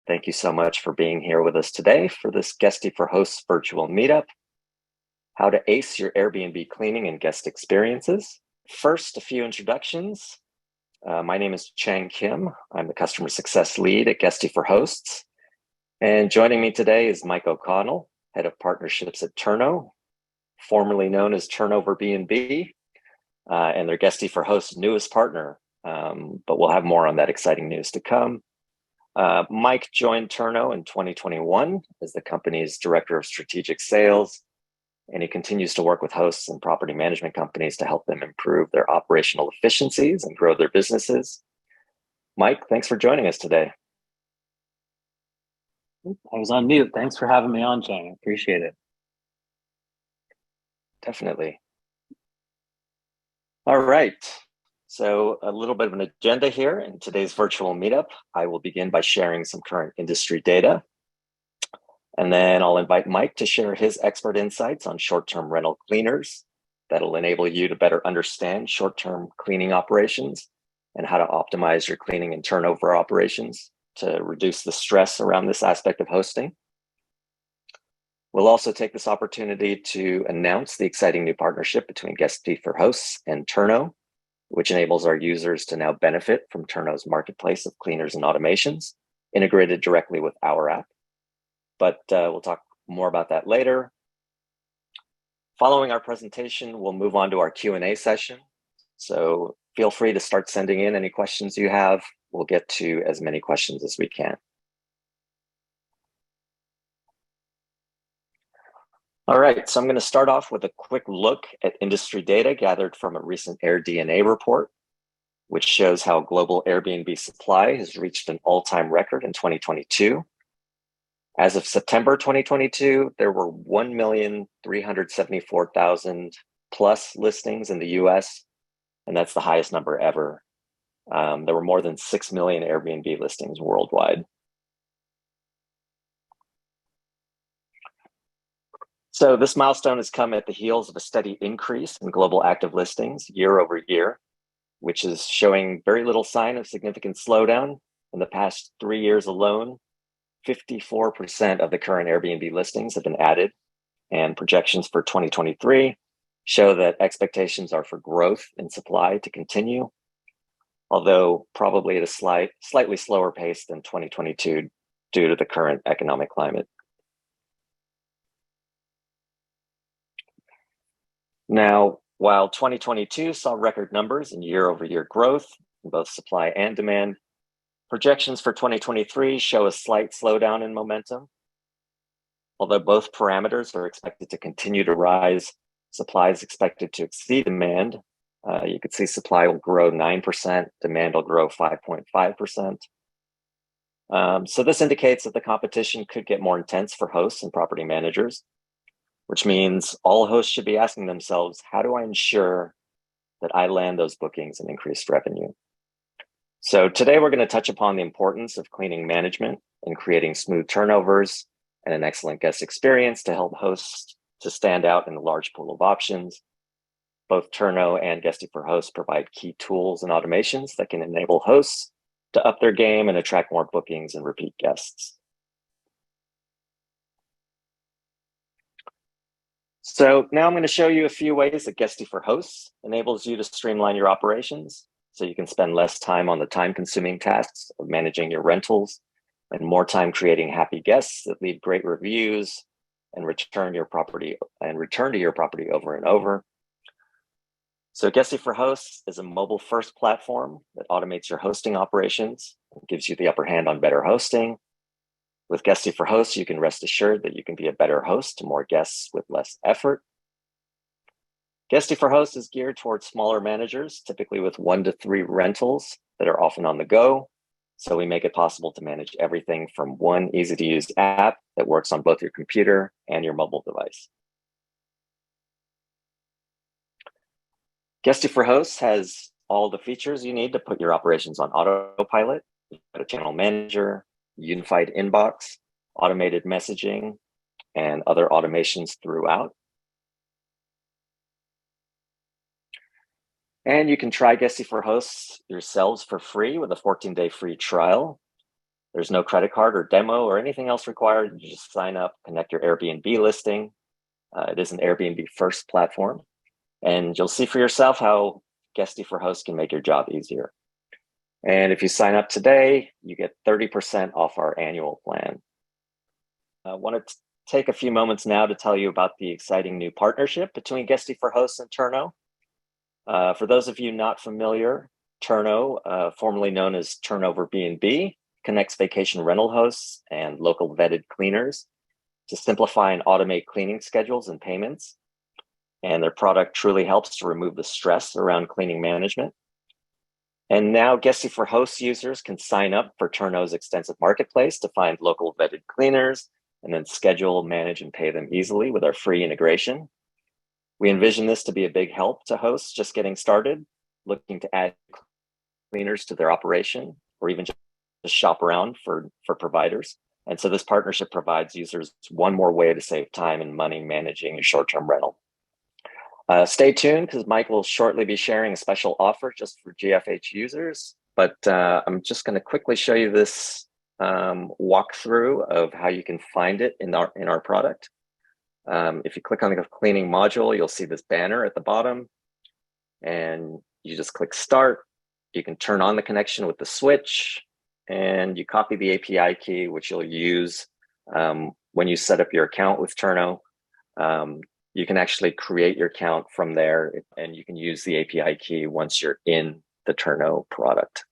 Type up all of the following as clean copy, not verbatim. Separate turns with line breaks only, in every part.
Thank you so much for being here with us today for this Guesty for Hosts virtual meetup, how to ace your Airbnb cleaning and guest experiences. First, a few introductions. My name is Chang Kim. I'm the customer success lead at Guesty for Hosts. And joining me today is Mike O'Connell, head of partnerships at Turno, formerly known as TurnoverBnB, and their Guesty for Hosts newest partner. But we'll have more on that exciting news to come. Mike joined Turno in 2021 as the company's director of strategic sales, and he continues to work with hosts and property management companies to help them improve their operational efficiencies and grow their businesses. Mike, thanks for joining us today.
I was on mute. Thanks for having me on, Chang. I appreciate it.
Definitely. All right. So a little bit of an agenda here in today's virtual meetup. I will begin by sharing some current industry data. And then I'll invite Mike to share his expert insights on short-term rental cleaners that'll enable you to better understand short-term cleaning operations and how to optimize your cleaning and turnover operations to reduce the stress around this aspect of hosting. We'll also take this opportunity to announce the exciting new partnership between Guesty for Hosts and Turno, which enables our users to now benefit from Turno's marketplace of cleaners and automations integrated directly with our app. But we'll talk more about that later. Following our presentation, we'll move on to our Q&A session. So feel free to start sending in any questions you have. We'll get to as many questions as we can. All right, so I'm going to start off with a quick look at industry data gathered from a recent AirDNA report, which shows how global Airbnb supply has reached an all-time record in 2022. As of September 2022, there were 1,374,000 plus listings in the US, and that's the highest number ever. There were more than 6 million Airbnb listings worldwide. So this milestone has come at the heels of a steady increase in global active listings year over year, which is showing very little sign of significant slowdown. In the past 3 years alone, 54% of the current Airbnb listings have been added, and projections for 2023 show that expectations are for growth in supply to continue, although probably at a slightly slower pace than 2022 due to the current economic climate. Now, while 2022 saw record numbers in year-over-year growth in both supply and demand, projections for 2023 show a slight slowdown in momentum. Although both parameters are expected to continue to rise, supply is expected to exceed demand. You could see supply will grow 9%, demand will grow 5.5%. So this indicates that the competition could get more intense for hosts and property managers, which means all hosts should be asking themselves, how do I ensure that I land those bookings and increase revenue? So today we're going to touch upon the importance of cleaning management and creating smooth turnovers and an excellent guest experience to help hosts to stand out in the large pool of options. Both Turno and Guesty for Hosts provide key tools and automations that can enable hosts to up their game and attract more bookings and repeat guests. So now I'm going to show you a few ways that Guesty for Hosts enables you to streamline your operations so you can spend less time on the time-consuming tasks of managing your rentals and more time creating happy guests that leave great reviews and return to your property over and over. So Guesty for Hosts is a mobile-first platform that automates your hosting operations and gives you the upper hand on better hosting. With Guesty for Hosts, you can rest assured that you can be a better host to more guests with less effort. Guesty for Hosts is geared towards smaller managers, typically with 1 to 3 rentals that are often on the go. So we make it possible to manage everything from one easy-to-use app that works on both your computer and your mobile device. Guesty for Hosts has all the features you need to put your operations on autopilot. You've got a channel manager, unified inbox, automated messaging, and other automations throughout. And you can try Guesty for Hosts yourselves for free with a 14-day free trial. There's no credit card or demo or anything else required. You just sign up, connect your Airbnb listing. It is an Airbnb first platform, and you'll see for yourself how Guesty for Hosts can make your job easier. And if you sign up today, you get 30% off our annual plan. I want to take a few moments now to tell you about the exciting new partnership between Guesty for Hosts and Turno. For those of you not familiar, Turno, formerly known as TurnoverBnB, connects vacation rental hosts and local vetted cleaners to simplify and automate cleaning schedules and payments. And their product truly helps to remove the stress around cleaning management. And now Guesty for Hosts users can sign up for Turno's extensive marketplace to find local vetted cleaners and then schedule, manage, and pay them easily with our free integration. We envision this to be a big help to hosts just getting started, looking to add cleaners to their operation, or even just shop around for providers. And so this partnership provides users one more way to save time and money managing a short-term rental. Stay tuned, because Mike will shortly be sharing a special offer just for GFH users. But I'm just going to quickly show you this walkthrough of how you can find it in our product. If you click on the cleaning module, you'll see this banner at the bottom, and you just click start. You can turn on the connection with the switch, and you copy the API key, which you'll use when you set up your account with Turno. You can actually create your account from there, and you can use the API key once you're in the Turno product.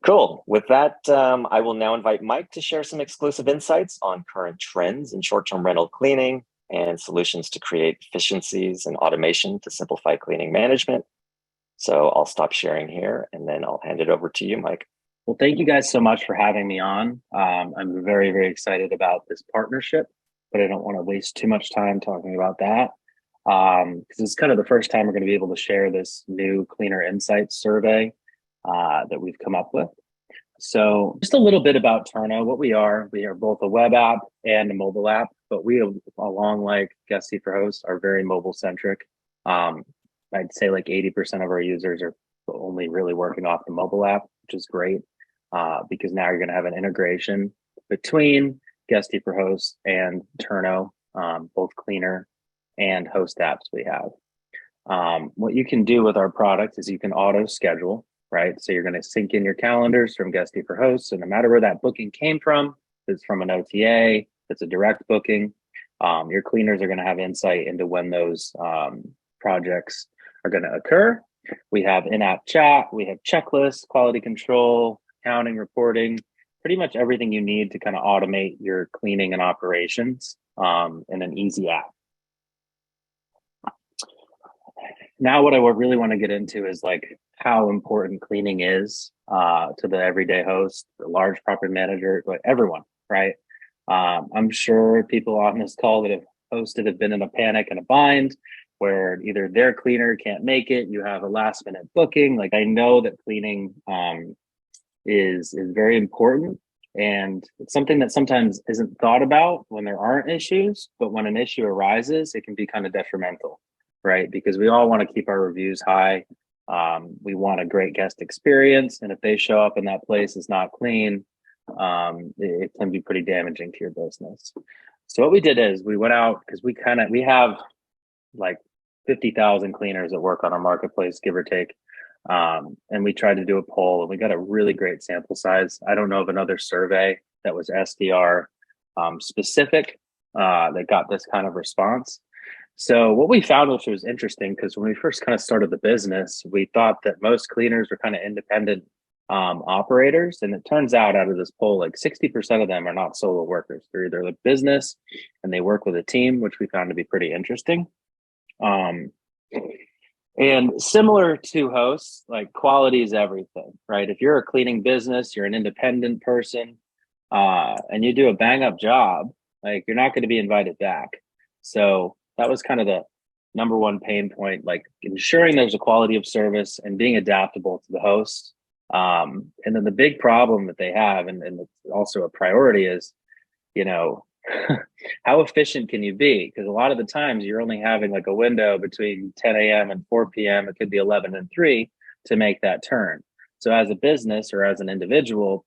Cool. With that, I will now invite Mike to share some exclusive insights on current trends in short-term rental cleaning and solutions to create efficiencies and automation to simplify cleaning management. So I'll stop sharing here, and then I'll hand it over to you, Mike.
Well, thank you guys so much for having me on. I'm very, very excited about this partnership, but I don't want to waste too much time talking about that, because it's kind of the first time we're going to be able to share this new Cleaner Insights survey that we've come up with. So just a little bit about Turno, what we are both a web app and a mobile app, but we, along like Guesty for Hosts, are very mobile centric. I'd say like 80% of our users are only really working off the mobile app, which is great, because now you're going to have an integration between Guesty for Hosts and Turno, both cleaner and host apps we have. What you can do with our product is you can auto schedule, right? So you're going to sync in your calendars from Guesty for Hosts, and no matter where that booking came from, if it's from an OTA, if it's a direct booking, your cleaners are going to have insight into when those projects are going to occur. We have in-app chat, we have checklists, quality control, accounting, reporting, pretty much everything you need to kind of automate your cleaning and operations in an easy app. Now, what I really want to get into is like how important cleaning is to the everyday host, the large property manager, like everyone, right? I'm sure people on this call that have hosted have been in a panic and a bind where either their cleaner can't make it, you have a last minute booking. Like, I know that cleaning is very important, and it's something that sometimes isn't thought about when there aren't issues, but when an issue arises, it can be kind of detrimental, right? Because we all want to keep our reviews high. We want a great guest experience, and if they show up and that place is not clean, it can be pretty damaging to your business. So what we did is we went out, because we have like 50,000 cleaners that work on our marketplace, give or take. And we tried to do a poll, and we got a really great sample size. I don't know of another survey that was SDR specific that got this kind of response. So what we found, which was interesting, because when we first kind of started the business, we thought that most cleaners were kind of independent operators. And it turns out of this poll, like 60% of them are not solo workers. They're either a business and they work with a team, which we found to be pretty interesting. And similar to hosts, like quality is everything, right? If you're a cleaning business, you're an independent person, and you do a bang up job, like you're not going to be invited back. So that was kind of the number one pain point, like ensuring there's a quality of service and being adaptable to the host. And then the big problem that they have, and it's also a priority, is, you know, how efficient can you be? Because a lot of the times you're only having like a window between 10 a.m. and 4 p.m. It could be 11 and 3 to make that turn. So as a business or as an individual,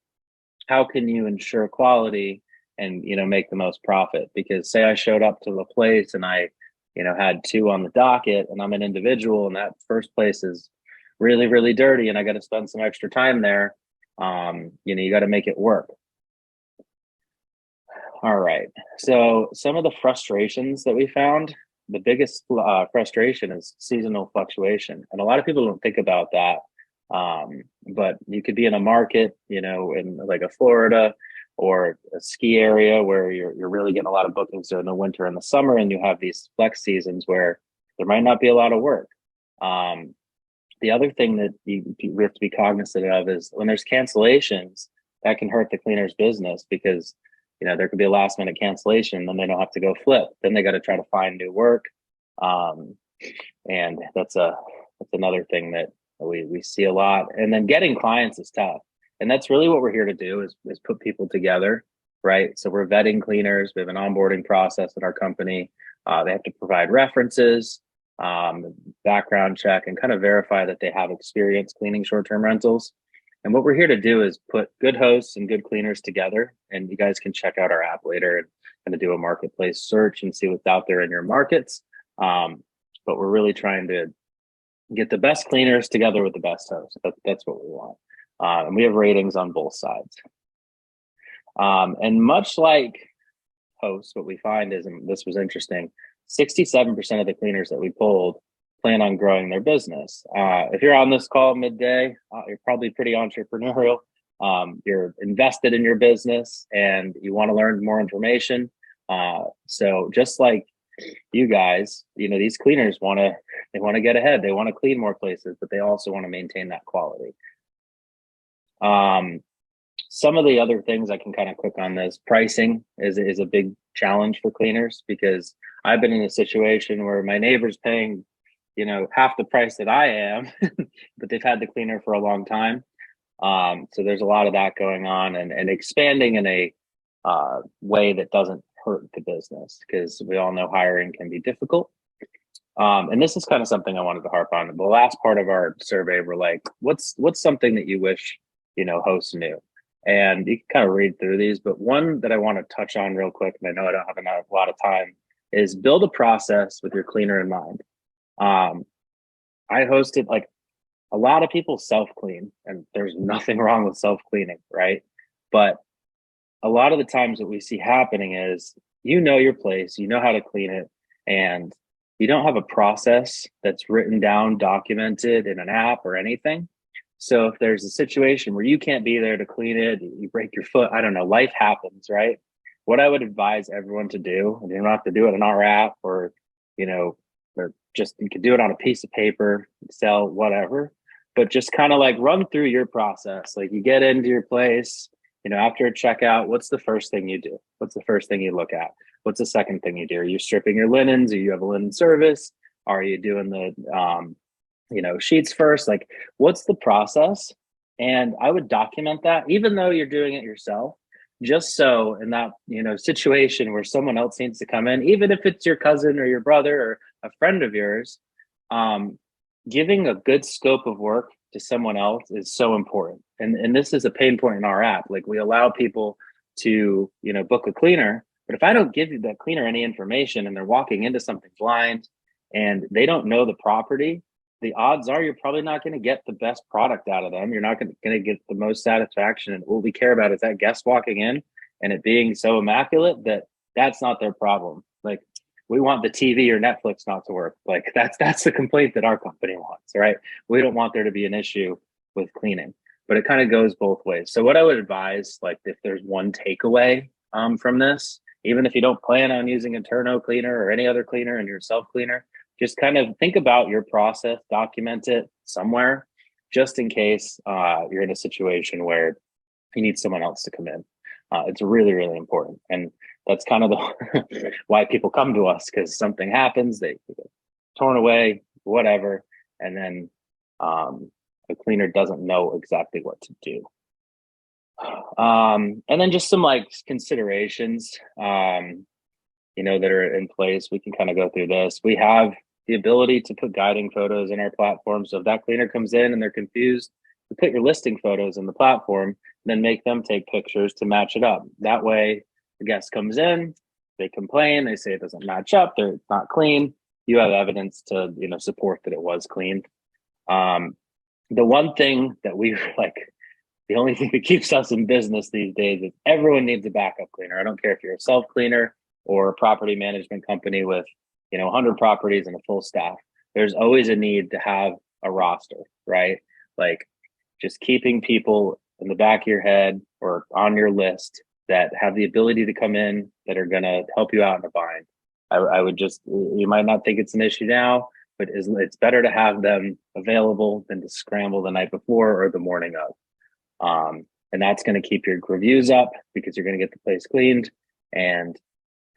how can you ensure quality and, make the most profit? Because say I showed up to the place and I, had two on the docket and I'm an individual and that first place is really, really dirty and I got to spend some extra time there. You got to make it work. All right. So some of the frustrations that we found, the biggest frustration is seasonal fluctuation. And a lot of people don't think about that. But you could be in a market, in like a Florida or a ski area where you're really getting a lot of bookings during the winter and the summer, and you have these flex seasons where there might not be a lot of work. The other thing that we have to be cognizant of is when there's cancellations, that can hurt the cleaner's business because there could be a last minute cancellation, then they don't have to go flip. Then they got to try to find new work. And that's another thing that we see a lot. And then getting clients is tough. And that's really what we're here to do is put people together, right? So we're vetting cleaners. We have an onboarding process at our company. They have to provide references, background check, and kind of verify that they have experience cleaning short-term rentals. And what we're here to do is put good hosts and good cleaners together. And you guys can check out our app later and kind of do a marketplace search and see what's out there in your markets. But we're really trying to get the best cleaners together with the best hosts. That's what we want. And we have ratings on both sides. And much like hosts, what we find is, and this was interesting, 67% of the cleaners that we pulled plan on growing their business. If you're on this call midday, you're probably pretty entrepreneurial. You're invested in your business and you want to learn more information. So just like you guys, these cleaners want to get ahead. They want to clean more places, but they also want to maintain that quality. Some of the other things I can kind of click on this, pricing is a big challenge for cleaners because I've been in a situation where my neighbor's paying half the price that I am, but they've had the cleaner for a long time. So there's a lot of that going on and expanding in a way that doesn't hurt the business because we all know hiring can be difficult. And this is kind of something I wanted to harp on. The last part of our survey, we're like, what's something that you wish, hosts knew? And you can kind of read through these, but one that I want to touch on real quick, and I know I don't have a lot of time, is build a process with your cleaner in mind. I hosted like a lot of people self-clean and there's nothing wrong with self-cleaning, right? But a lot of the times what we see happening is, your place, how to clean it, and you don't have a process that's written down, documented in an app or anything. So if there's a situation where you can't be there to clean it, you break your foot, I don't know, life happens, right? What I would advise everyone to do, and you don't have to do it in our app or, or just you could do it on a piece of paper, Excel, whatever, but just kind of like run through your process. Like you get into your place, after a checkout, what's the first thing you do? What's the first thing you look at? What's the second thing you do? Are you stripping your linens? Do you have a linen service? Are you doing the, sheets first? Like what's the process? And I would document that even though you're doing it yourself, just so in that, situation where someone else needs to come in, even if it's your cousin or your brother or a friend of yours, giving a good scope of work to someone else is so important. And this is a pain point in our app. Like we allow people to, book a cleaner, but if I don't give that cleaner any information and they're walking into something blind and they don't know the property, the odds are you're probably not going to get the best product out of them. You're not going to get the most satisfaction. And what we care about is that guest walking in and it being so immaculate that that's not their problem. Like we want the TV or Netflix not to work. Like that's the complaint that our company wants, right? We don't want there to be an issue with cleaning, but it kind of goes both ways. So what I would advise, like if there's one takeaway from this, even if you don't plan on using a Turno cleaner or any other cleaner and your self cleaner, just kind of think about your process, document it somewhere, just in case you're in a situation where you need someone else to come in. It's really, really important. And that's kind of the why people come to us, because something happens, they get torn away, whatever, and then the cleaner doesn't know exactly what to do. And then just some like considerations, that are in place. We can kind of go through this. We have the ability to put guiding photos in our platform. So if that cleaner comes in and they're confused, put your listing photos in the platform, then make them take pictures to match it up. That way, the guest comes in, they complain, they say it doesn't match up, they're not clean. You have evidence to, support that it was cleaned. The one thing that we like, the only thing that keeps us in business these days is everyone needs a backup cleaner. I don't care if you're a self cleaner or a property management company with, 100 properties and a full staff. There's always a need to have a roster, right? Like just keeping people in the back of your head or on your list that have the ability to come in that are going to help you out in a bind. I would just, you might not think it's an issue now, but it's better to have them available than to scramble the night before or the morning of. And that's going to keep your reviews up because you're going to get the place cleaned. And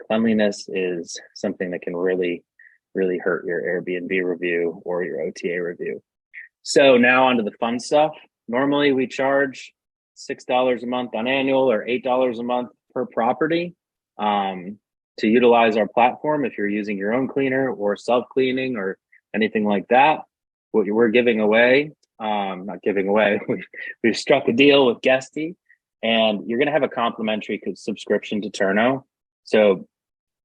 cleanliness is something that can really, really hurt your Airbnb review or your OTA review. So now onto the fun stuff. Normally we charge $6 a month on annual or $8 a month per property to utilize our platform. If you're using your own cleaner or self-cleaning or anything like that, what we're giving away, not giving away, we've struck a deal with Guesty, and you're going to have a complimentary subscription to Turno. So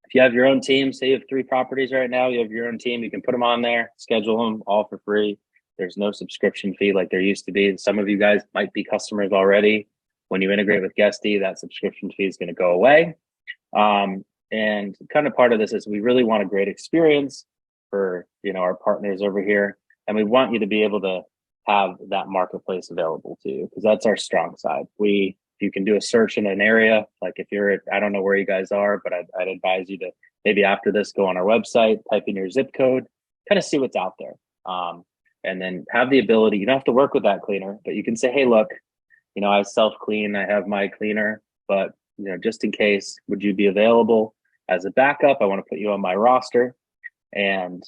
if you have your own team, say you have 3 properties right now, you have your own team, you can put them on there, schedule them all for free. There's no subscription fee like there used to be. Some of you guys might be customers already. When you integrate with Guesty, that subscription fee is going to go away. And kind of part of this is we really want a great experience for, our partners over here. And we want you to be able to have that marketplace available to you because that's our strong side. You can do a search in an area, like if you're I don't know where you guys are, but I'd advise you to maybe after this go on our website, type in your zip code, kind of see what's out there. And then have the ability, you don't have to work with that cleaner, but you can say, hey, look, I self-clean, I have my cleaner, but just in case, would you be available as a backup? I want to put you on my roster, and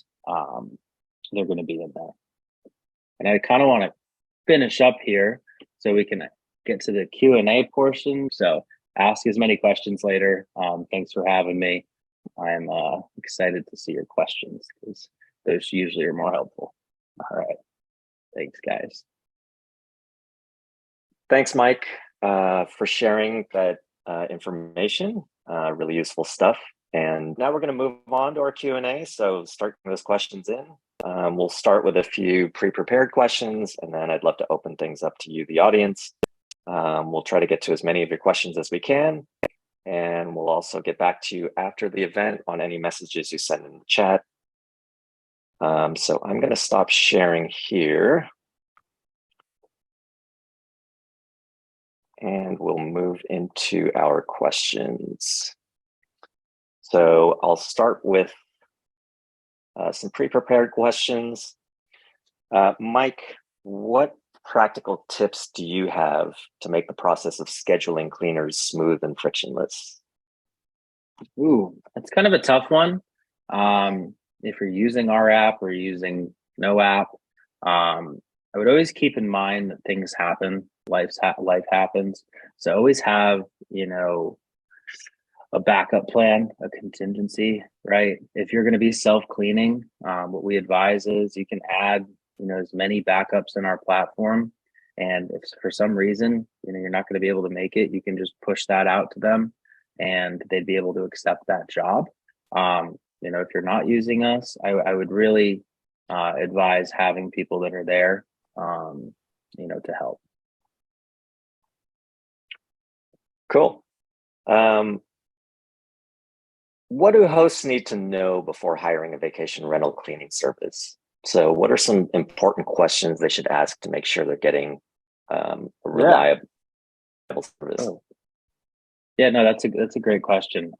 they're going to be in there. And I kind of want to finish up here so we can get to the Q&A portion. So ask as many questions later. Thanks for having me. I'm excited to see your questions because those usually are more helpful. All right. Thanks, guys.
Thanks, Mike, for sharing that information. Really useful stuff. And now we're going to move on to our Q&A. So start those questions in. We'll start with a few pre-prepared questions, and then I'd love to open things up to you, the audience. We'll try to get to as many of your questions as we can. And we'll also get back to you after the event on any messages you send in the chat. So I'm going to stop sharing here. And we'll move into our questions. So I'll start with some pre-prepared questions. Mike, what practical tips do you have to make the process of scheduling cleaners smooth and frictionless?
Ooh, that's kind of a tough one. If you're using our app or using no app, I would always keep in mind that things happen, life happens. So always have, a backup plan, a contingency, right? If you're going to be self-cleaning, what we advise is you can add, as many backups in our platform. And if for some reason, you're not going to be able to make it, you can just push that out to them and they'd be able to accept that job. If you're not using us, I would really advise having people that are there, to help.
Cool. What do hosts need to know before hiring a vacation rental cleaning service? So what are some important questions they should ask to make sure they're getting a reliable service?
Oh. Yeah, no, that's a great question.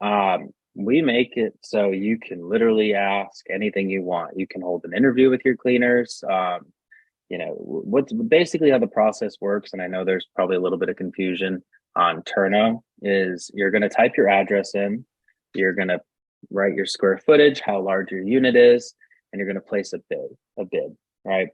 We make it so you can literally ask anything you want. You can hold an interview with your cleaners. What's basically how the process works, and I know there's probably a little bit of confusion on Turno, is you're going to type your address in, you're going to write your square footage, how large your unit is, and you're going to place a bid, right?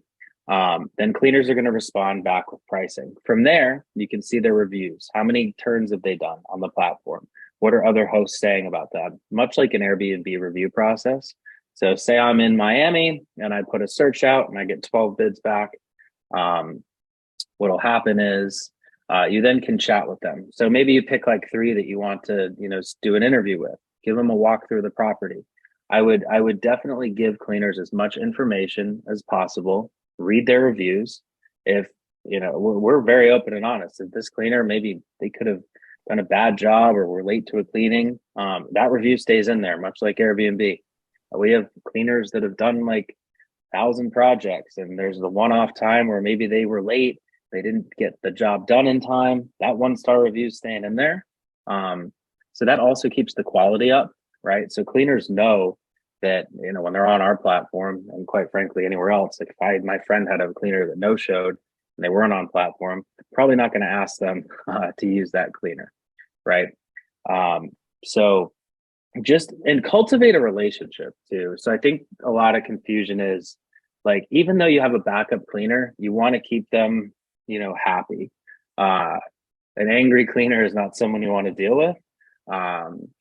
Then cleaners are going to respond back with pricing. From there, you can see their reviews. How many turns have they done on the platform? What are other hosts saying about that? Much like an Airbnb review process. So say I'm in Miami and I put a search out and I get 12 bids back. what'll happen is you then can chat with them. So maybe you pick like 3 that you want to, do an interview with, give them a walk through the property. I would definitely give cleaners as much information as possible, read their reviews. If, we're very open and honest. If this cleaner, maybe they could have done a bad job or were late to a cleaning, that review stays in there, much like Airbnb. We have cleaners that have done like 1,000 projects, and there's the one-off time where maybe they were late, they didn't get the job done in time. That 1-star review is staying in there. So that also keeps the quality up, right? So cleaners know that, when they're on our platform, and quite frankly, anywhere else, like if my friend had a cleaner that no-showed and they weren't on platform, probably not going to ask them to use that cleaner, right? So just and cultivate a relationship too. So I think a lot of confusion is like, even though you have a backup cleaner, you want to keep them, happy. An angry cleaner is not someone you want to deal with.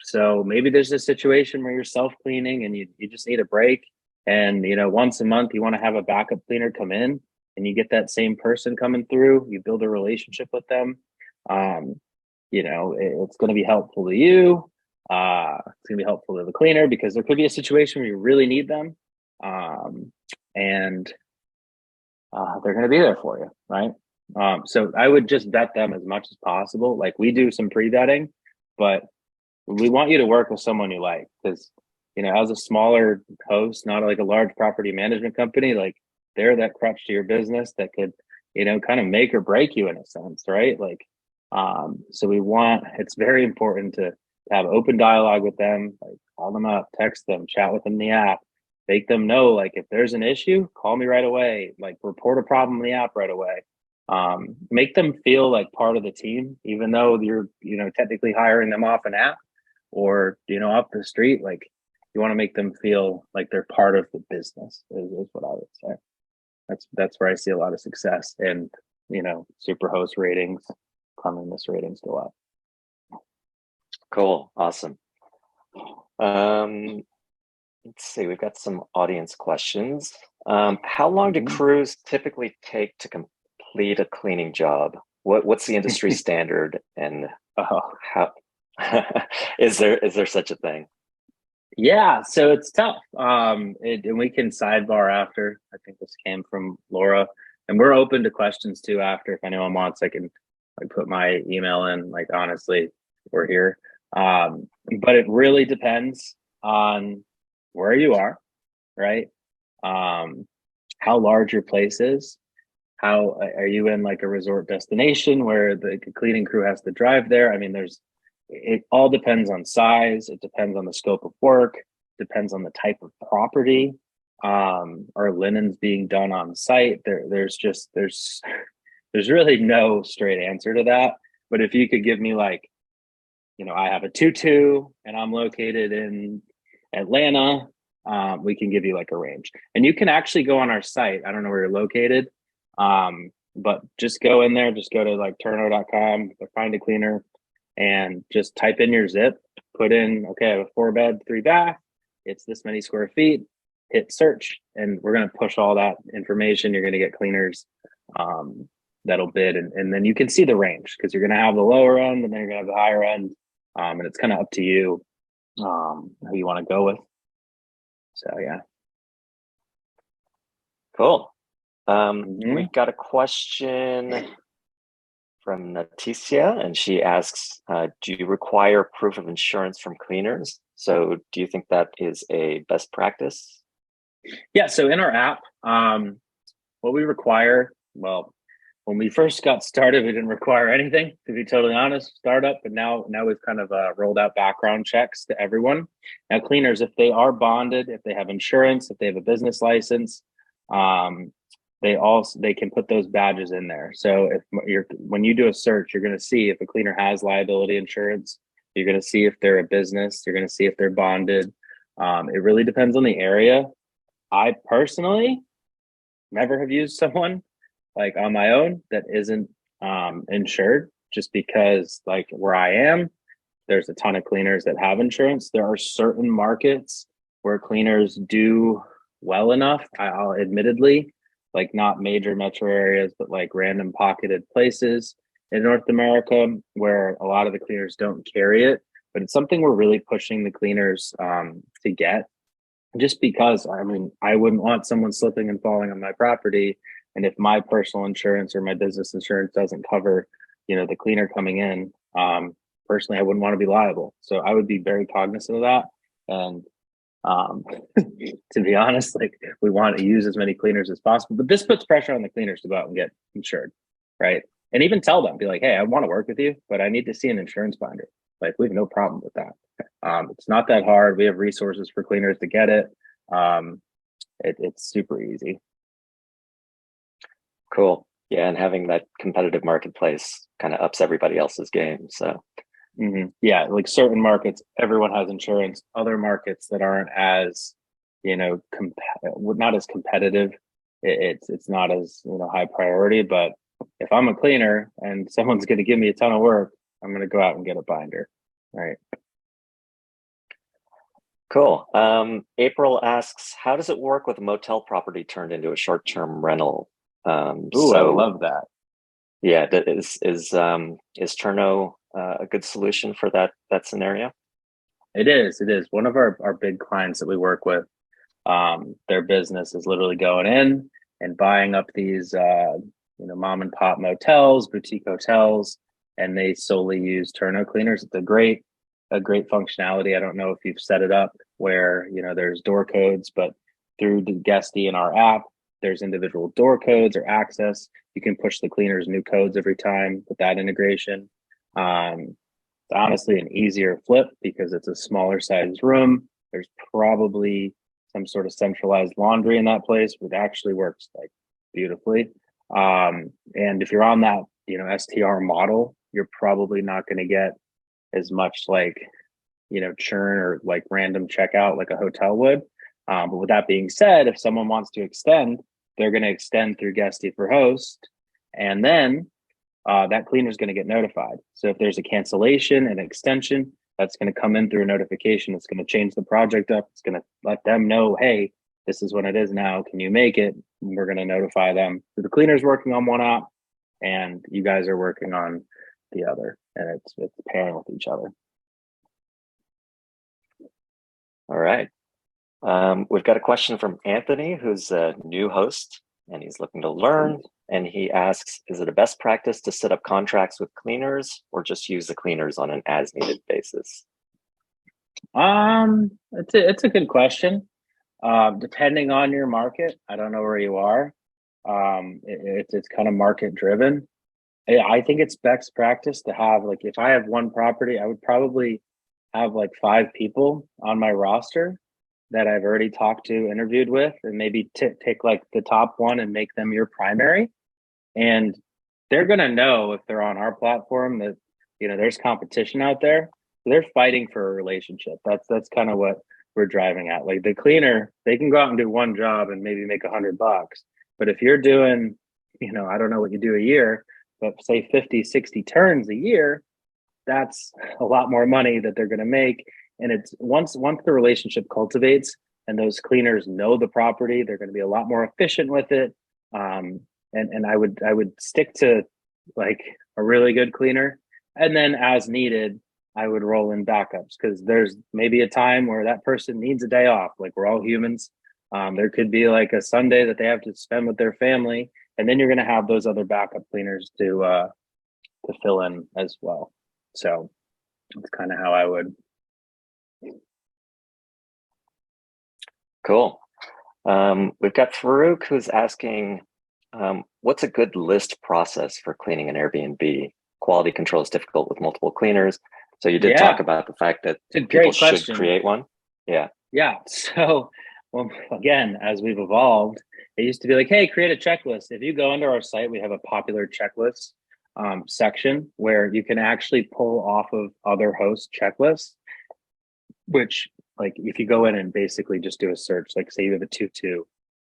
So maybe there's a situation where you're self-cleaning and you just need a break. And, once a month, you want to have a backup cleaner come in and you get that same person coming through, you build a relationship with them. It's going to be helpful to you. It's going to be helpful to the cleaner because there could be a situation where you really need them. And they're going to be there for you, right? So I would just vet them as much as possible. Like, we do some pre-vetting, but we want you to work with someone you like, because, as a smaller host, not like a large property management company, like they're that crutch to your business that could, kind of make or break you in a sense, right? Like, so it's very important to have open dialogue with them, like call them up, text them, chat with them in the app, make them know, like, if there's an issue, call me right away, like report a problem in the app right away. Make them feel like part of the team, even though you're, technically hiring them off an app or, off the street. Like, you want to make them feel like they're part of the business is what I would say. That's where I see a lot of success, and, Superhost ratings, cleanliness ratings go up.
Cool. Awesome. Let's see, we've got some audience questions. How long do crews typically take to complete a cleaning job? What's the industry standard, and how is there such a thing?
Yeah, so it's tough. And we can sidebar after. I think this came from Laura, and we're open to questions too after. If anyone wants, I can like put my email in. Like, honestly, we're here. But it really depends on where you are, right? How large your place is. How are you in like a resort destination where the cleaning crew has to drive there? I mean, it all depends on size. It depends on the scope of work, depends on the type of property. Are linens being done on site? There's really no straight answer to that. But if you could give me like, I have a 2-2 and I'm located in Atlanta, we can give you like a range. And you can actually go on our site. I don't know where you're located, but just go in there, just go to like turno.com, find a cleaner, and just type in your zip, put in, okay, I have a 4-bed, 3-bath, it's this many square feet, hit search, and we're going to push all that information. You're going to get cleaners that'll bid, and then you can see the range, because you're going to have the lower end and then you're going to have the higher end, and it's kind of up to you who you want to go with. So yeah.
Cool. We've got a question from Naticia, and she asks, do you require proof of insurance from cleaners? So do you think that is a best practice?
Yeah, so in our app, what we require, well, when we first got started, we didn't require anything, to be totally honest, startup, but now we've kind of rolled out background checks to everyone. Now, cleaners, if they are bonded, if they have insurance, if they have a business license, they can put those badges in there. So when you do a search, you're going to see if a cleaner has liability insurance. You're going to see if they're a business. You're going to see if they're bonded. It really depends on the area. I personally never have used someone like on my own that isn't insured, just because like where I am, there's a ton of cleaners that have insurance. There are certain markets where cleaners do well enough. I'll admittedly, like not major metro areas, but like random pocketed places in North America where a lot of the cleaners don't carry it. But it's something we're really pushing the cleaners to get, just because I mean, I wouldn't want someone slipping and falling on my property. And if my personal insurance or my business insurance doesn't cover, the cleaner coming in, personally, I wouldn't want to be liable. So I would be very cognizant of that. And um, to be honest, like we want to use as many cleaners as possible, but this puts pressure on the cleaners to go out and get insured, right? And even tell them, be like, hey, I want to work with you, but I need to see an insurance binder. Like we have no problem with that. It's not that hard. We have resources for cleaners to get it. It's super easy.
Cool. Yeah, and having that competitive marketplace kind of ups everybody else's game. So
yeah, like certain markets, everyone has insurance. Other markets that aren't as, not as competitive, it's not as high priority. But if I'm a cleaner and someone's going to give me a ton of work, I'm going to go out and get a binder, right?
cool. April asks, how does it work with a motel property turned into a short-term rental?
Ooh, I love that.
Yeah, is Turno a good solution for that scenario?
It is. It is. One of our big clients that we work with, their business is literally going in and buying up these mom and pop motels, boutique hotels, and they solely use Turno cleaners. It's a great functionality. I don't know if you've set it up where there's door codes, but through the Guesty in our app, there's individual door codes or access. You can push the cleaners new codes every time with that integration. It's honestly an easier flip because it's a smaller sized room. There's probably some sort of centralized laundry in that place, which actually works like beautifully. And if you're on that, STR model, you're probably not going to get as much like, churn or like random checkout like a hotel would. But with that being said, if someone wants to extend, they're going to extend through Guesty for host. And then that cleaner is going to get notified. So if there's a cancellation, an extension, that's going to come in through a notification. It's going to change the project up. It's going to let them know, hey, this is what it is now. Can you make it? And we're going to notify them. So the cleaner's working on one app and you guys are working on the other, and it's pairing with each other.
All right. We've got a question from Anthony, who's a new host, and he's looking to learn. And he asks, is it a best practice to set up contracts with cleaners or just use the cleaners on an as-needed basis?
It's a good question. Depending on your market, I don't know where you are. It's kind of market driven. I think it's best practice to have, like, if I have one property, I would probably have like 5 people on my roster that I've already talked to, interviewed with, and maybe pick like the top one and make them your primary. And they're going to know if they're on our platform that, there's competition out there. So they're fighting for a relationship. That's kind of what we're driving at. Like the cleaner, they can go out and do one job and maybe make $100. But if you're doing, I don't know what you do a year, but say 50, 60 turns a year, that's a lot more money that they're going to make. And it's once the relationship cultivates and those cleaners know the property, they're going to be a lot more efficient with it. And I would stick to like a really good cleaner, and then as needed, I would roll in backups because there's maybe a time where that person needs a day off. Like we're all humans. There could be like a Sunday that they have to spend with their family, and then you're going to have those other backup cleaners to fill in as well. So that's kind of how I would.
Cool. We've got Farouk who's asking, what's a good list process for cleaning an Airbnb? Quality control is difficult with multiple cleaners. So you did talk about the fact that people should create one. Yeah.
Yeah. So, well, again, as we've evolved, it used to be like, hey, create a checklist. If you go into our site, we have a popular checklist section where you can actually pull off of other host checklists, which, like, if you go in and basically just do a search, like say you have a 2-2,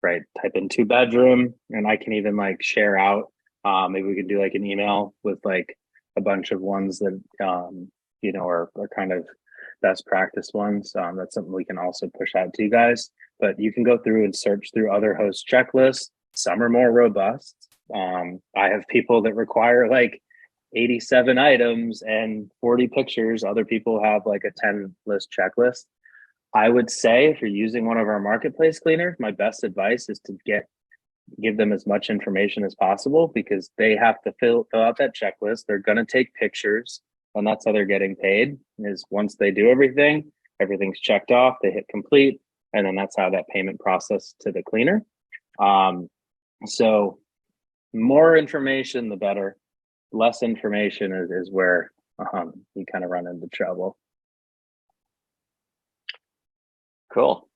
right? Type in 2-bedroom, and I can even like share out. Maybe we can do like an email with like a bunch of ones that are kind of best practice ones. That's something we can also push out to you guys. But you can go through and search through other host checklists, Some are more robust. I have people that require like 87 items and 40 pictures. Other people have like a 10 list checklist. I would say if you're using one of our marketplace cleaners, my best advice is to give them as much information as possible, because they have to fill out that checklist. They're going to take pictures, and that's how they're getting paid. Is once they do everything, everything's checked off, they hit complete, and then that's how that payment process to the cleaner. So more information, the better. Less information is where you kind of run into trouble.
Cool.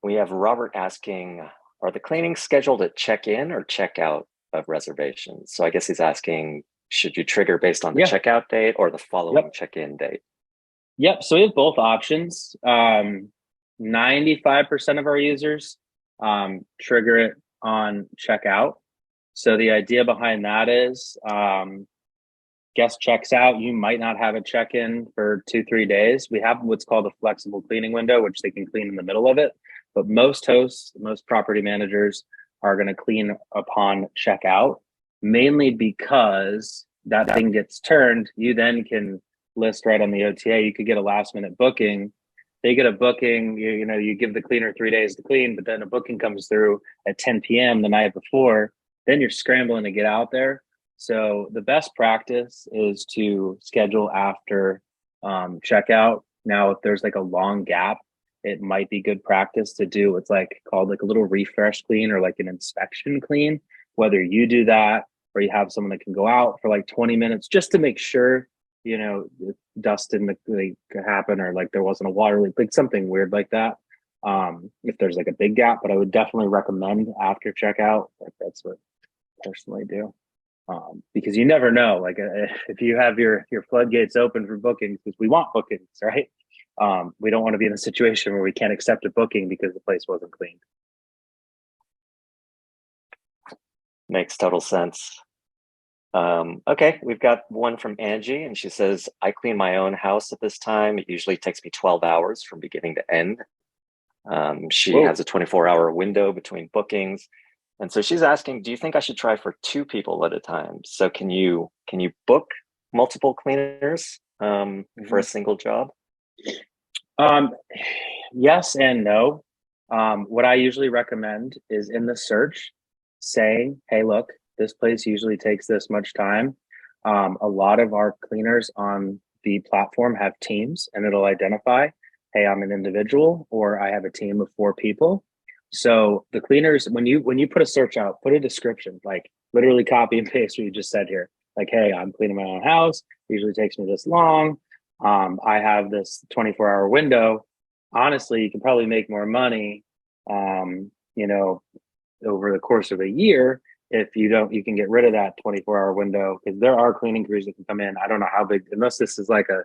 We have Robert asking, are the cleanings scheduled at check-in or check-out of reservations? So I guess he's asking, should you trigger based on the checkout date or the following check-in date?
Yep. So we have both options. 95% of our users trigger it on checkout. So the idea behind that is guest checks out, you might not have a check-in for 2-3 days. We have what's called a flexible cleaning window, which they can clean in the middle of it. But most hosts, most property managers are going to clean upon checkout, mainly because that thing gets turned. You then can list right on the OTA. You could get a last minute booking. They get a booking, you give the cleaner 3 days to clean, but then a booking comes through at 10 p.m. the night before. Then you're scrambling to get out there. So the best practice is to schedule after checkout. Now, if there's like a long gap, it might be good practice to do what's like called like a little refresh clean or like an inspection clean. Whether you do that or you have someone that can go out for like 20 minutes just to make sure, dust didn't like happen or like there wasn't a water leak, like something weird like that. If there's like a big gap, but I would definitely recommend after checkout. Like that's what I personally do. Because you never know, like if you have your floodgates open for bookings, because we want bookings, right? We don't want to be in a situation where we can't accept a booking because the place wasn't cleaned.
Makes total sense. Okay, we've got one from Angie, and she says, I clean my own house at this time. It usually takes me 12 hours from beginning to end. She has a 24-hour window between bookings. And so she's asking, do you think I should try for 2 people at a time? So can you book multiple cleaners for a single job?
Yes and no. What I usually recommend is in the search saying, hey, look, this place usually takes this much time. A lot of our cleaners on the platform have teams, and it'll identify, hey, I'm an individual or I have a team of 4 people. So the cleaners, when you put a search out, put a description, like literally copy and paste what you just said here. Like, hey, I'm cleaning my own house. It usually takes me this long. I have this 24-hour window. Honestly, you can probably make more money, over the course of a year. If you can get rid of that 24-hour window, because there are cleaning crews that can come in. I don't know how big, unless this is like a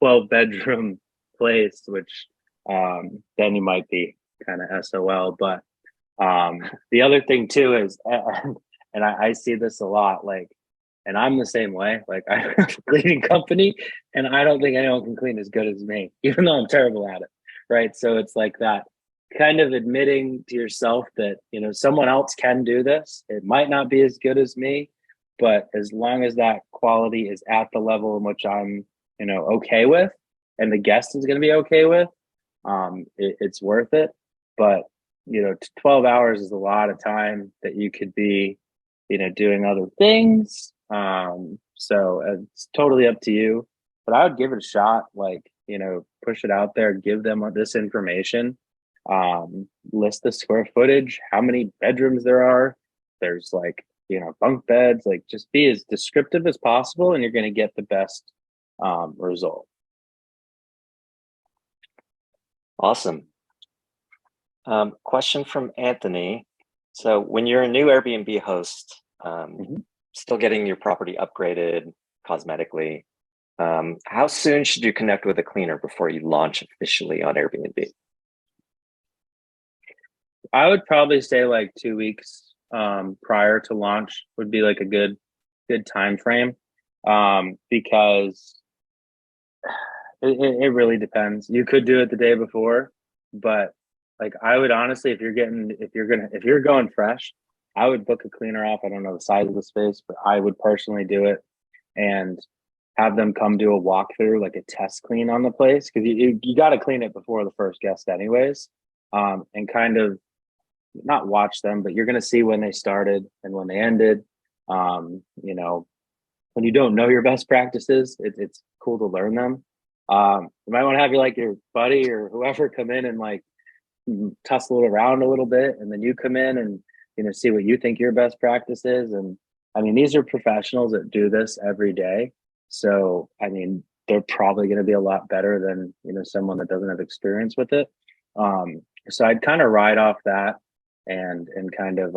12-bedroom place, which then you might be kind of SOL. But the other thing too is, and I see this a lot, like, and I'm the same way. Like I have a cleaning company, and I don't think anyone can clean as good as me, even though I'm terrible at it. Right. So it's like that kind of admitting to yourself that, someone else can do this. It might not be as good as me, but as long as that quality is at the level in which I'm, okay with, and the guest is going to be okay with, it's worth it. But, 12 hours is a lot of time that you could be, doing other things. So it's totally up to you, but I would give it a shot. Like, push it out there, give them this information, list the square footage, how many bedrooms there are. There's like, bunk beds, like just be as descriptive as possible, and you're going to get the best result.
Awesome. Question from Anthony. So when you're a new Airbnb host, still getting your property upgraded cosmetically, how soon should you connect with a cleaner before you launch officially on Airbnb?
I would probably say like 2 weeks prior to launch would be like a good time frame, because it really depends. You could do it the day before, but Like I would honestly, if you're going fresh, I would book a cleaner off. I don't know the size of the space, but I would personally do it and have them come do a walkthrough, like a test clean on the place, because you got to clean it before the first guest, anyways, and kind of not watch them, but you're going to see when they started and when they ended. You know, when you don't know your best practices, it's cool to learn them. You might want to have your buddy or whoever come in and like tussle it around a little bit, and then you come in and see what you think your best practice is. And I mean, these are professionals that do this every day, so I mean, they're probably going to be a lot better than someone that doesn't have experience with it. So I'd kind of ride off that and kind of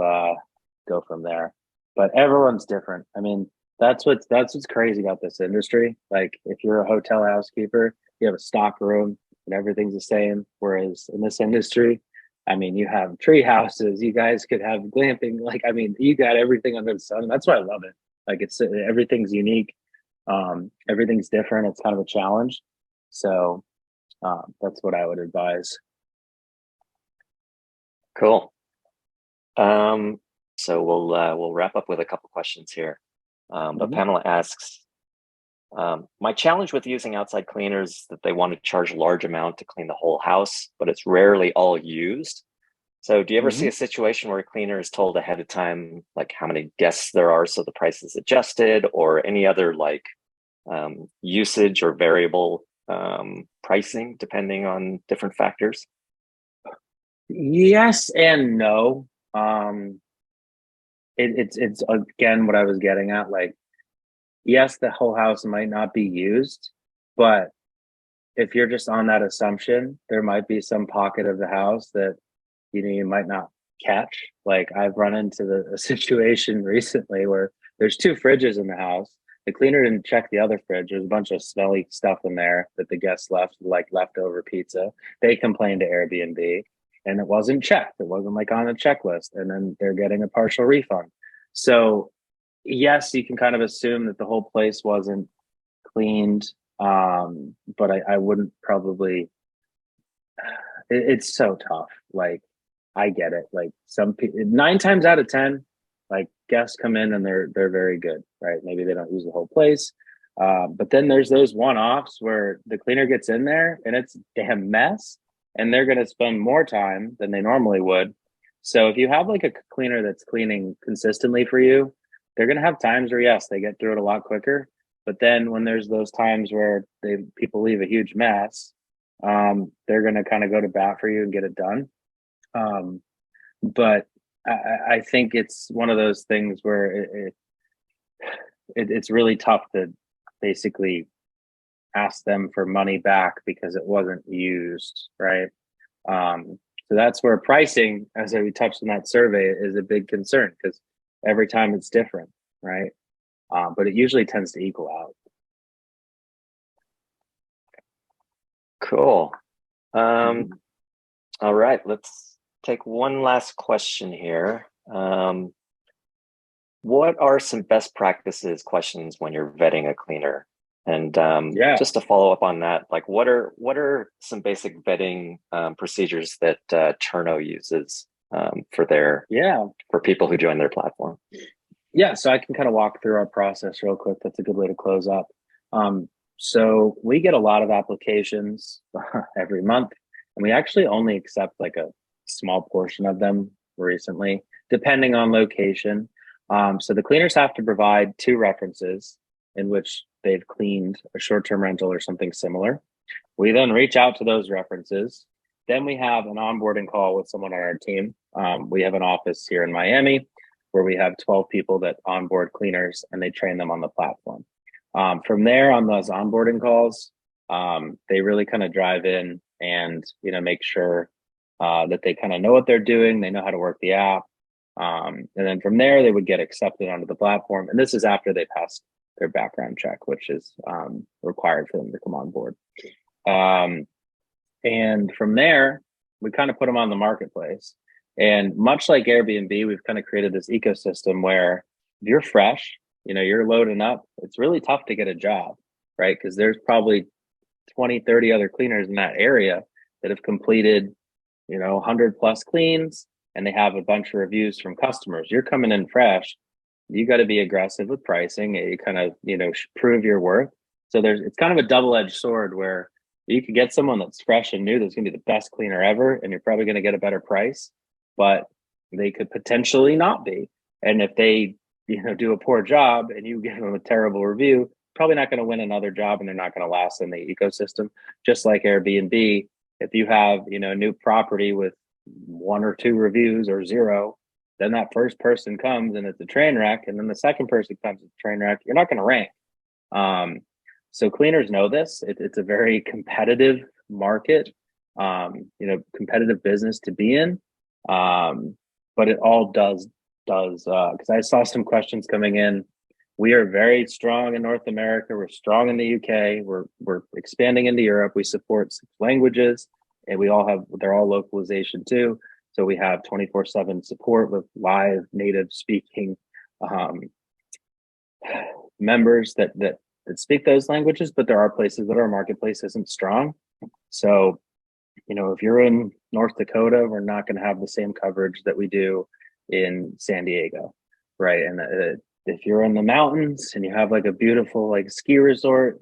go from there. But everyone's different. I mean, that's what's crazy about this industry. Like if you're a hotel housekeeper, you have a stock room and everything's the same. Whereas in this industry, I mean, you have tree houses, you guys could have glamping. Like, I mean, you got everything under the sun. That's why I love it. Like it's everything's unique. Everything's different. It's kind of a challenge. So that's what I would advise.
Cool. So we'll wrap up with a couple questions here. But Pamela asks, my challenge with using outside cleaners is that they want to charge a large amount to clean the whole house, but it's rarely all used. So do you ever see a situation where a cleaner is told ahead of time, like how many guests there are, so the price is adjusted, or any other like usage or variable pricing depending on different factors?
Yes and no. It's again what I was getting at. Like, yes, the whole house might not be used, but if you're just on that assumption, there might be some pocket of the house that you might not catch. Like I've run into a situation recently where there's two fridges in the house. The cleaner didn't check the other fridge. There's a bunch of smelly stuff in there that the guests left, like leftover pizza. They complained to Airbnb and it wasn't checked. It wasn't like on a checklist. And then they're getting a partial refund. So yes, you can kind of assume that the whole place wasn't cleaned. But I wouldn't probably, it's so tough. Like I get it. Like some people, 9 times out of 10, like guests come in and they're very good, right? Maybe they don't use the whole place. But then there's those one-offs where the cleaner gets in there and it's a damn mess and they're going to spend more time than they normally would. So if you have like a cleaner that's cleaning consistently for you, they're going to have times where yes, they get through it a lot quicker. But then when there's those times where people leave a huge mess, they're going to kind of go to bat for you and get it done. But I think it's one of those things where it's really tough to basically ask them for money back because it wasn't used, right? So that's where pricing, as we touched on that survey, is a big concern because every time it's different, right? But it usually tends to equal out.
Cool. All right, let's take one last question here. What are some best practices questions when you're vetting a cleaner? And just to follow up on that, like what are some basic vetting procedures that Turno uses for people who join their platform?
Yeah, so I can kind of walk through our process real quick. That's a good way to close up. So we get a lot of applications every month, and we actually only accept like a small portion of them recently, depending on location. So the cleaners have to provide 2 references in which they've cleaned a short-term rental or something similar. We then reach out to those references. Then we have an onboarding call with someone on our team. We have an office here in Miami where we have 12 people that onboard cleaners and they train them on the platform. From there, on those onboarding calls, they really kind of drive in and make sure that they kind of know what they're doing. They know how to work the app. And then from there, they would get accepted onto the platform. And this is after they pass their background check, which is required for them to come on board. And from there, we kind of put them on the marketplace. And much like Airbnb, we've kind of created this ecosystem where if you're fresh, you're loading up, it's really tough to get a job, right? Because there's probably 20, 30 other cleaners in that area that have completed 100 plus cleans and they have a bunch of reviews from customers. You're coming in fresh. You got to be aggressive with pricing. You kind of, prove your worth. So it's kind of a double-edged sword where you could get someone that's fresh and new that's going to be the best cleaner ever, and you're probably going to get a better price, but they could potentially not be. And if they, do a poor job and you give them a terrible review, probably not going to win another job and they're not going to last in the ecosystem. Just like Airbnb, if you have, a new property with 1 or 2 reviews or 0, then that first person comes and it's a train wreck, and then the second person comes with a train wreck, you're not going to rank. So cleaners know this. It's a very competitive market, competitive business to be in. But it all does because I saw some questions coming in. We are very strong in North America. We're strong in the UK. We're expanding into Europe. We support 6 languages, and they're all localization too. So we have 24/7 support with live native speaking members that speak those languages. But there are places that our marketplace isn't strong. So, if you're in North Dakota, we're not going to have the same coverage that we do in San Diego, right? And if you're in the mountains and you have like a beautiful like ski resort,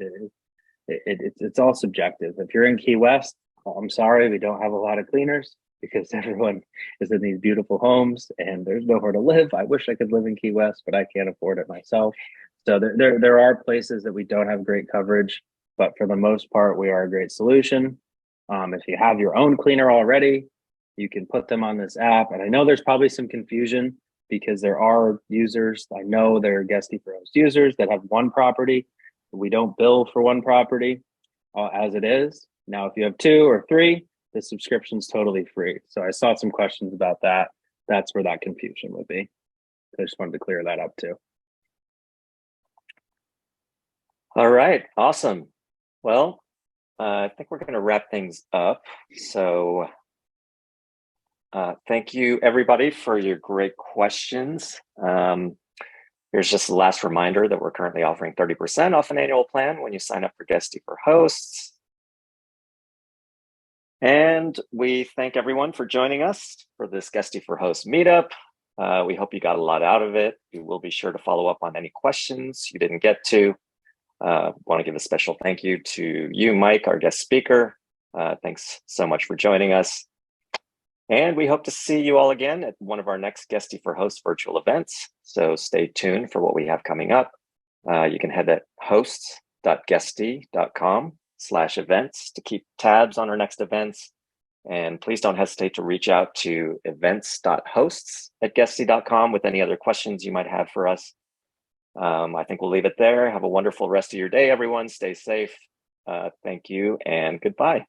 it's all subjective. If you're in Key West, I'm sorry, we don't have a lot of cleaners because everyone is in these beautiful homes and there's nowhere to live. I wish I could live in Key West, but I can't afford it myself. So there are places that we don't have great coverage, but for the most part, we are a great solution. If you have your own cleaner already, you can put them on this app. And I know there's probably some confusion because there are users. I know there are Guesty for Host users that have 1 property. We don't bill for 1 property as it is. Now, if you have 2 or 3, the subscription's totally free. So I saw some questions about that. That's where that confusion would be. I just wanted to clear that up too.
All right, awesome. Well, I think we're going to wrap things up. So thank you, everybody, for your great questions. Here's just the last reminder that we're currently offering 30% off an annual plan when you sign up for Guesty for Hosts. And we thank everyone for joining us for this Guesty for Hosts meetup. We hope you got a lot out of it. We will be sure to follow up on any questions you didn't get to. Want to give a special thank you to you, Mike, our guest speaker. Thanks so much for joining us. And we hope to see you all again at one of our next Guesty for Hosts virtual events. So stay tuned for what we have coming up. You can head to hosts.guesty.com/events to keep tabs on our next events. And please don't hesitate to reach out to events.hosts@guesty.com with any other questions you might have for us. I think we'll leave it there. Have a wonderful rest of your day, everyone. Stay safe. Thank you and goodbye.